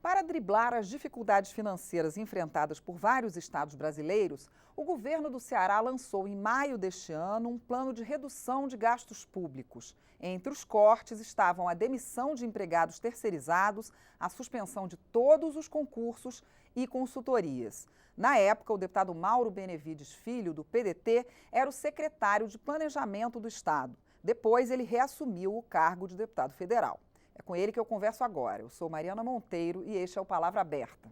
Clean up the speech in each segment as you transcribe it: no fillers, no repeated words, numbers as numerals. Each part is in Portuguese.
Para driblar as dificuldades financeiras enfrentadas por vários estados brasileiros, o governo do Ceará lançou em maio deste ano um plano de redução de gastos públicos. Entre os cortes estavam a demissão de empregados terceirizados, a suspensão de todos os concursos e consultorias. Na época, o deputado Mauro Benevides Filho, do PDT, era o secretário de Planejamento do Estado. Depois, ele reassumiu o cargo de deputado federal. É com ele que eu converso agora. Eu sou Mariana Monteiro e este é o Palavra Aberta.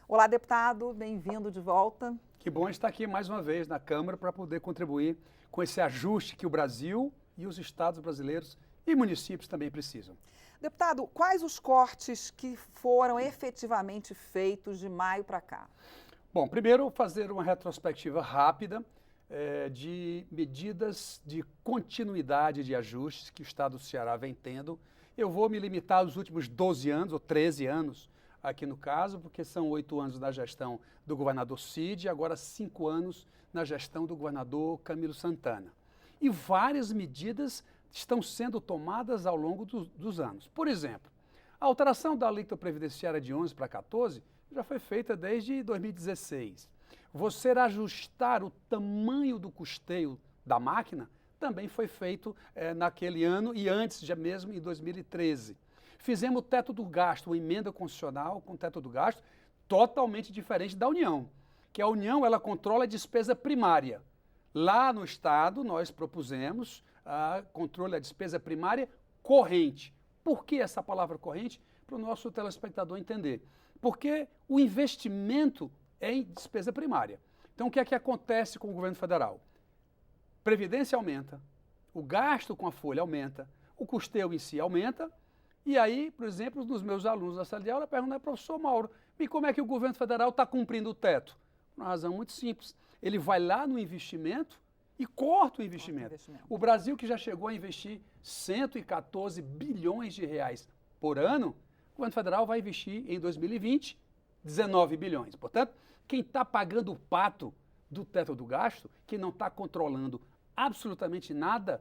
Olá, deputado, bem-vindo de volta. Que bom estar aqui mais uma vez na Câmara para poder contribuir com esse ajuste que o Brasil e os estados brasileiros e municípios também precisam. Deputado, quais os cortes que foram efetivamente feitos de maio para cá? Bom, primeiro fazer uma retrospectiva rápida de medidas de continuidade de ajustes que o estado do Ceará vem tendo. Eu vou me limitar aos últimos 12 anos, ou 13 anos, aqui no caso, porque são 8 anos na gestão do governador Cid e agora 5 anos na gestão do governador Camilo Santana. E várias medidas estão sendo tomadas ao longo dos anos. Por exemplo, a alteração da alíquota previdenciária de 11 para 14 já foi feita desde 2016. Você ajustar o tamanho do custeio da máquina também foi feito naquele ano e antes, já mesmo em 2013. Fizemos o teto do gasto, uma emenda constitucional com o teto do gasto totalmente diferente da União, que a União ela controla a despesa primária. Lá no Estado nós propusemos controle da despesa primária corrente. Por que essa palavra corrente? Para o nosso telespectador entender. Porque o investimento é em despesa primária. Então o que é que acontece com o governo federal? Previdência aumenta, o gasto com a folha aumenta, o custeio em si aumenta, e aí, por exemplo, os meus alunos da sala de aula perguntam, professor Mauro, e como é que o governo federal está cumprindo o teto? Por uma razão muito simples, ele vai lá no investimento e corta o investimento. O Brasil, que já chegou a investir 114 bilhões de reais por ano, o governo federal vai investir em 2020 19 bilhões. Portanto, quem está pagando o pato do teto do gasto, quem não está controlando absolutamente nada,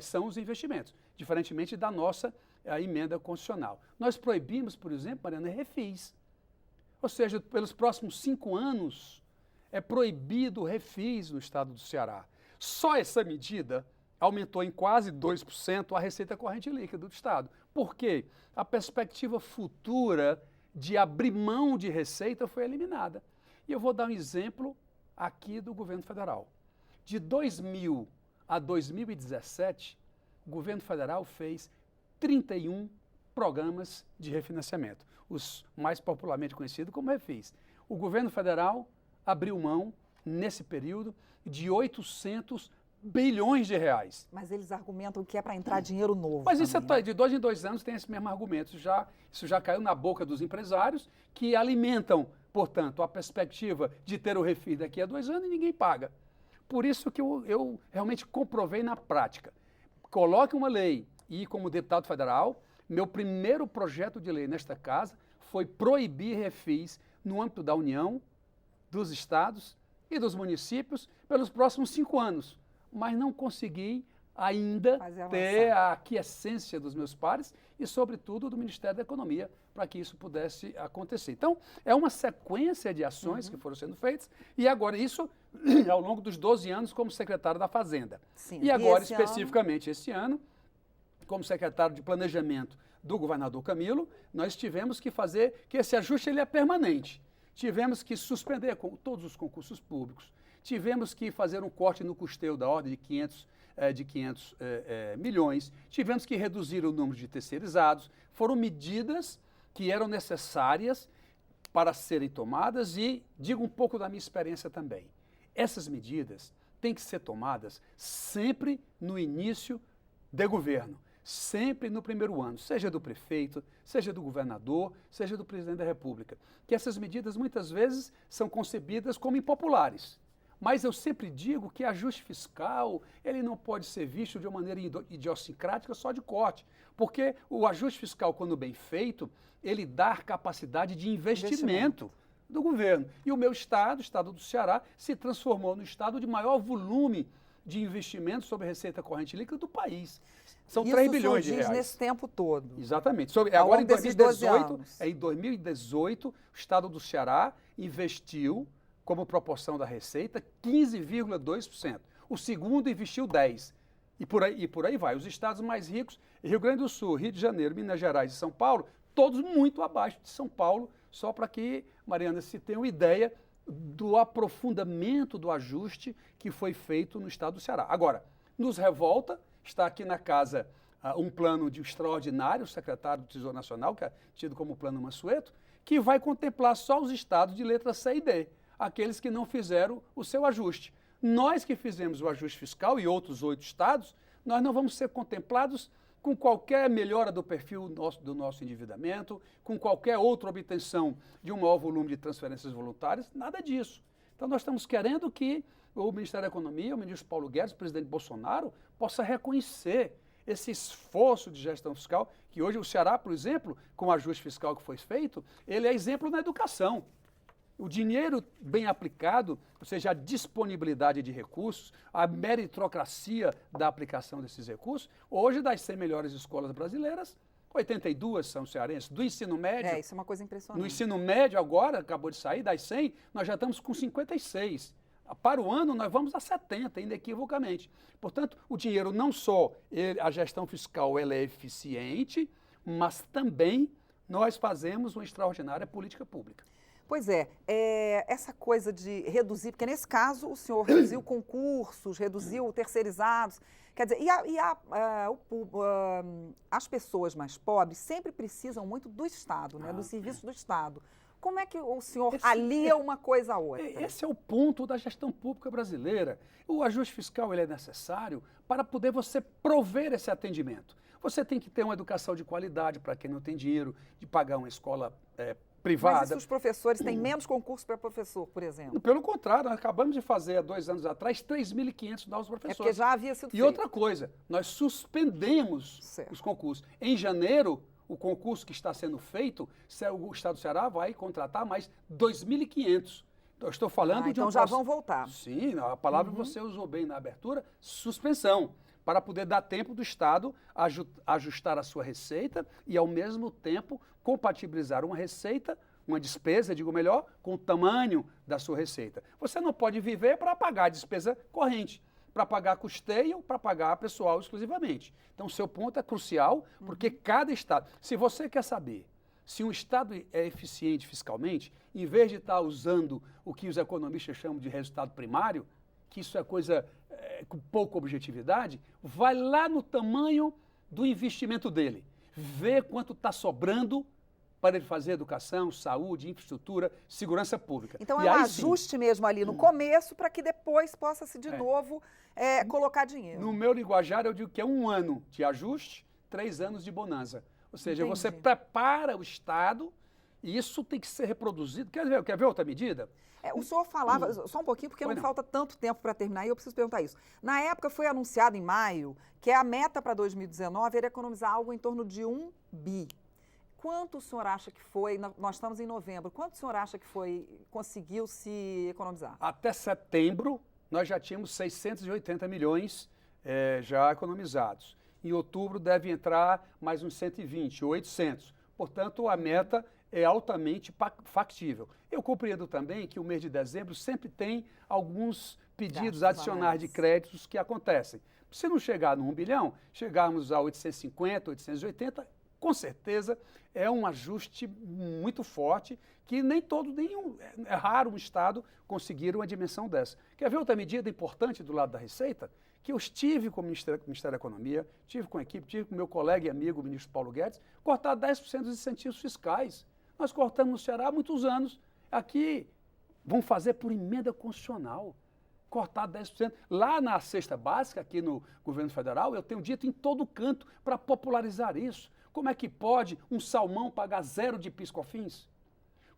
são os investimentos, diferentemente da nossa emenda constitucional. Nós proibimos, por exemplo, Mariana, refis. Ou seja, pelos próximos 5 anos, é proibido refis no estado do Ceará. Só essa medida aumentou em quase 2% a receita corrente líquida do estado. Por quê? A perspectiva futura de abrir mão de receita foi eliminada. E eu vou dar um exemplo aqui do governo federal. De 2000 a 2017, o governo federal fez 31 programas de refinanciamento, os mais popularmente conhecidos como refis. O governo federal abriu mão, nesse período, de 800 bilhões de reais. Mas eles argumentam que é para entrar dinheiro novo. Mas também, isso de 2 em 2 anos tem esse mesmo argumento. Isso já caiu na boca dos empresários que alimentam, portanto, a perspectiva de ter o refis daqui a 2 anos e ninguém paga. Por isso que eu realmente comprovei na prática. Coloque uma lei e, como deputado federal, meu primeiro projeto de lei nesta casa foi proibir refis no âmbito da União, dos estados e dos municípios pelos próximos 5 anos. Mas não consegui ainda ter a aquiescência dos meus pares e, sobretudo, do Ministério da Economia para que isso pudesse acontecer. Então, é uma sequência de ações que foram sendo feitas e agora isso ao longo dos 12 anos como secretário da Fazenda. Sim. E agora, especificamente esse ano, como secretário de Planejamento do governador Camilo, nós tivemos que fazer que esse ajuste ele é permanente. Tivemos que suspender todos os concursos públicos, tivemos que fazer um corte no custeio da ordem de 500 milhões, tivemos que reduzir o número de terceirizados. Foram medidas que eram necessárias para serem tomadas e digo um pouco da minha experiência também. Essas medidas têm que ser tomadas sempre no início de governo, sempre no primeiro ano, seja do prefeito, seja do governador, seja do presidente da República. Que essas medidas muitas vezes são concebidas como impopulares. Mas eu sempre digo que ajuste fiscal, ele não pode ser visto de uma maneira idiosincrática só de corte, porque o ajuste fiscal, quando bem feito, ele dá capacidade de investimento do governo. E o meu estado, o estado do Ceará, se transformou no estado de maior volume de investimento sobre a receita corrente líquida do país. São 3 bilhões de surgiu reais. nesse tempo todo. Exatamente. Ao Agora, longo desses 12 anos. em 2018, o estado do Ceará investiu, como proporção da receita, 15,2%. O segundo investiu 10%. E por aí vai. Os estados mais ricos, Rio Grande do Sul, Rio de Janeiro, Minas Gerais e São Paulo, todos muito abaixo de São Paulo, só para que, Mariana, se tenha uma ideia do aprofundamento do ajuste que foi feito no estado do Ceará. Agora, nos revolta, está aqui na casa um plano de extraordinário, o secretário do Tesouro Nacional, que é tido como Plano Mansueto, que vai contemplar só os estados de letra C e D, aqueles que não fizeram o seu ajuste. Nós que fizemos o ajuste fiscal e outros 8 estados, nós não vamos ser contemplados com qualquer melhora do perfil do nosso endividamento, com qualquer outra obtenção de um maior volume de transferências voluntárias, nada disso. Então nós estamos querendo que o Ministério da Economia, o ministro Paulo Guedes, o presidente Bolsonaro, possa reconhecer esse esforço de gestão fiscal, que hoje o Ceará, por exemplo, com o ajuste fiscal que foi feito, ele é exemplo na educação. O dinheiro bem aplicado, ou seja, a disponibilidade de recursos, a meritocracia da aplicação desses recursos, hoje das 100 melhores escolas brasileiras, 82 são cearenses, do ensino médio. Isso é uma coisa impressionante. No ensino médio agora, acabou de sair, das 100, nós já estamos com 56. Para o ano, nós vamos a 70, inequivocamente. Portanto, o dinheiro não só, a gestão fiscal ela é eficiente, mas também nós fazemos uma extraordinária política pública. Pois é, essa coisa de reduzir, porque nesse caso o senhor reduziu concursos, reduziu terceirizados, quer dizer, as pessoas mais pobres sempre precisam muito do Estado, né, do serviço do Estado. Como é que o senhor alia uma coisa à outra? Esse é o ponto da gestão pública brasileira. O ajuste fiscal ele é necessário para poder você prover esse atendimento. Você tem que ter uma educação de qualidade para quem não tem dinheiro de pagar uma escola privada. Mas e se os professores têm menos concurso para professor, por exemplo? Pelo contrário, nós acabamos de fazer, há 2 anos atrás, 3.500 novos professores. É porque já havia sido feito. E outra coisa, nós suspendemos os concursos. Em janeiro, o concurso que está sendo feito, o Estado do Ceará vai contratar mais 2.500. Eu estou falando de então já vão voltar. Sim, a palavra você usou bem na abertura, suspensão, para poder dar tempo do Estado ajustar a sua receita e, ao mesmo tempo, compatibilizar uma receita, uma despesa, digo melhor, com o tamanho da sua receita. Você não pode viver para pagar a despesa corrente, para pagar custeio, para pagar pessoal exclusivamente. Então, o seu ponto é crucial, porque cada Estado... Se você quer saber se um Estado é eficiente fiscalmente, em vez de estar usando o que os economistas chamam de resultado primário, que isso é coisa com pouca objetividade, vai lá no tamanho do investimento dele, vê quanto está sobrando para ele fazer educação, saúde, infraestrutura, segurança pública. Então é um ajuste mesmo ali no começo para que depois possa-se de novo colocar dinheiro. No meu linguajar eu digo que é 1 ano de ajuste, 3 anos de bonança. Ou seja, você prepara o Estado e isso tem que ser reproduzido. Quer ver outra medida? O senhor falava, só um pouquinho, porque não falta tanto tempo para terminar, e eu preciso perguntar isso. Na época foi anunciado em maio que a meta para 2019 era economizar algo em torno de 1 bi. Quanto o senhor acha que foi, nós estamos em novembro, quanto o senhor acha que conseguiu se economizar? Até setembro, nós já tínhamos 680 milhões já economizados. Em outubro deve entrar mais uns 120, 800. Portanto, a meta é altamente factível. Eu compreendo também que o mês de dezembro sempre tem alguns pedidos adicionais de créditos que acontecem. Se não chegar no 1 bilhão, chegarmos a 850, 880, com certeza é um ajuste muito forte que é raro um Estado conseguir uma dimensão dessa. Quer ver outra medida importante do lado da Receita? Que eu estive com o Ministério da Economia, estive com a equipe, estive com o meu colega e amigo, o ministro Paulo Guedes, cortar 10% dos incentivos fiscais. Nós cortamos no Ceará há muitos anos. Aqui vão fazer por emenda constitucional, cortar 10%. Lá na cesta básica, aqui no governo federal, eu tenho dito em todo canto para popularizar isso. Como é que pode um salmão pagar 0 de PIS/COFINS?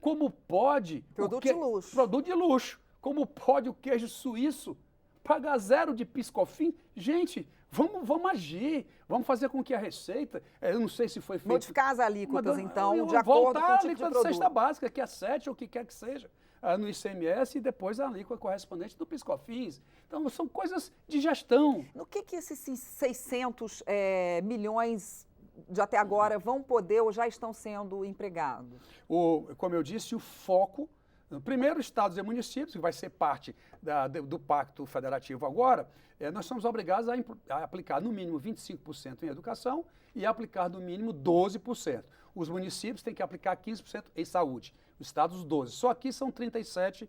Como pode... Produto de luxo. Produto de luxo. Como pode o queijo suíço pagar 0 de PIS/COFINS? Gente, vamos agir, vamos fazer com que a Receita, eu não sei se foi feito... Modificar as alíquotas, então, de acoldo com o tipo de produto. Voltar à alíquota da cesta básica, que é 7 ou o que quer que seja. no ICMS e depois a alíquota correspondente do PIS/COFINS. Então, são coisas de gestão. No que esses 600 milhões de até agora vão poder ou já estão sendo empregados? Como eu disse, o foco, primeiro, estados e municípios, que vai ser parte do Pacto Federativo agora, nós somos obrigados a aplicar no mínimo 25% em educação e aplicar no mínimo 12%. Os municípios têm que aplicar 15% em saúde, os estados 12%. Só aqui são 37%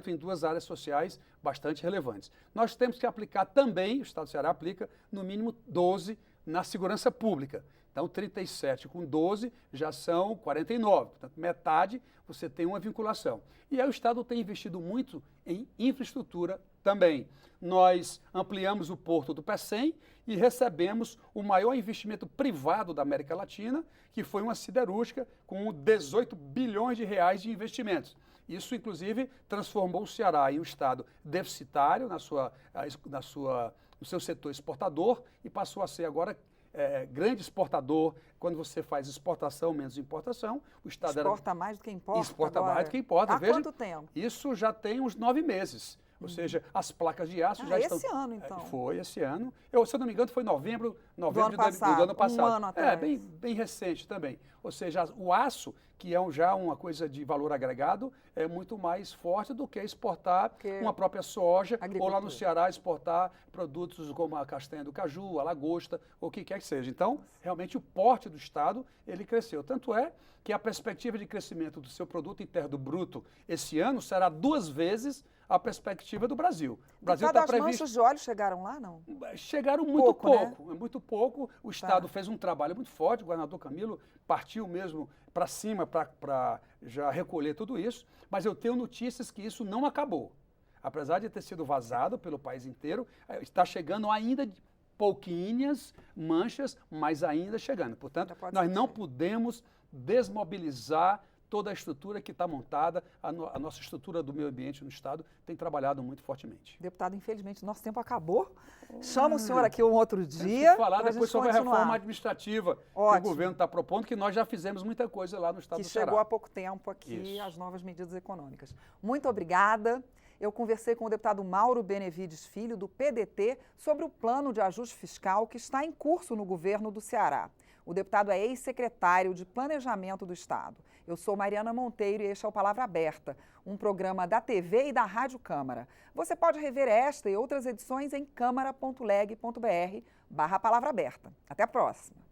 em duas áreas sociais bastante relevantes. Nós temos que aplicar também, o estado do Ceará aplica no mínimo 12% na segurança pública. Então, 37 com 12 já são 49. Portanto, metade você tem uma vinculação. E aí o Estado tem investido muito em infraestrutura também. Nós ampliamos o porto do Pecém e recebemos o maior investimento privado da América Latina, que foi uma siderúrgica com 18 bilhões de reais de investimentos. Isso, inclusive, transformou o Ceará em um estado deficitário no seu setor exportador e passou a ser agora grande exportador. Quando você faz exportação menos importação, o Estado exporta mais do que importa. Exporta agora. mais do que importa. Há Veja, quanto tempo? Isso já tem uns 9 meses. Ou seja, as placas de aço já estão... Esse ano, então. Foi esse ano. Se eu não me engano, foi novembro do ano passado. Um ano atrás. Bem recente também. Ou seja, o aço, que é já uma coisa de valor agregado, é muito mais forte do que exportar uma própria soja, ou lá no Ceará exportar produtos como a castanha do caju, a lagosta, ou o que quer que seja. Então, realmente o porte do Estado, ele cresceu. Tanto é que a perspectiva de crescimento do seu produto interno bruto esse ano será 2 vezes a perspectiva do Brasil. O Brasil está previsto... As manchas de óleo chegaram lá, não? Chegaram muito pouco, né? Muito pouco. O Estado fez um trabalho muito forte, o governador Camilo partiu mesmo para cima para já recolher tudo isso, mas eu tenho notícias que isso não acabou. Apesar de ter sido vazado pelo país inteiro, está chegando ainda pouquinhas manchas, mas ainda chegando. Portanto, nós não podemos desmobilizar toda a estrutura que está montada, a nossa estrutura do meio ambiente no Estado tem trabalhado muito fortemente. Deputado, infelizmente, nosso tempo acabou. Chama o senhor aqui um outro dia. Falar depois sobre a reforma administrativa que o governo está propondo, que nós já fizemos muita coisa lá no Estado do Ceará. Que chegou há pouco tempo aqui, as novas medidas econômicas. Muito obrigada. Eu conversei com o deputado Mauro Benevides Filho, do PDT, sobre o plano de ajuste fiscal que está em curso no governo do Ceará. O deputado é ex-secretário de Planejamento do Estado. Eu sou Mariana Monteiro e este é o Palavra Aberta, um programa da TV e da Rádio Câmara. Você pode rever esta e outras edições em câmara.leg.br/palavra aberta. Até a próxima.